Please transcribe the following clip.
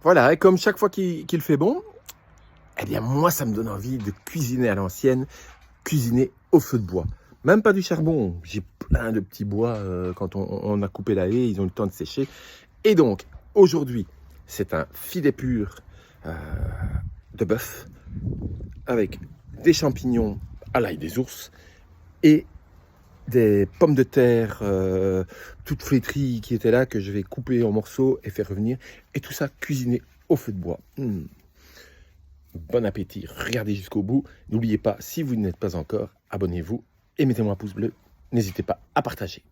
Voilà, et comme chaque fois qu'il fait bon, eh bien moi ça me donne envie de cuisiner à l'ancienne, cuisiner au feu de bois. Même pas du charbon, j'ai plein de petits bois quand on a coupé la haie, ils ont eu le temps de sécher. Et donc, aujourd'hui, c'est un filet pur euh, de bœuf avec des champignons à l'ail des ours et des pommes de terre toutes flétries qui étaient là, que je vais couper en morceaux et faire revenir. Et tout ça cuisiné au feu de bois. Bon appétit, regardez jusqu'au bout. N'oubliez pas, si vous n'êtes pas encore, abonnez-vous et mettez-moi un pouce bleu. N'hésitez pas à partager.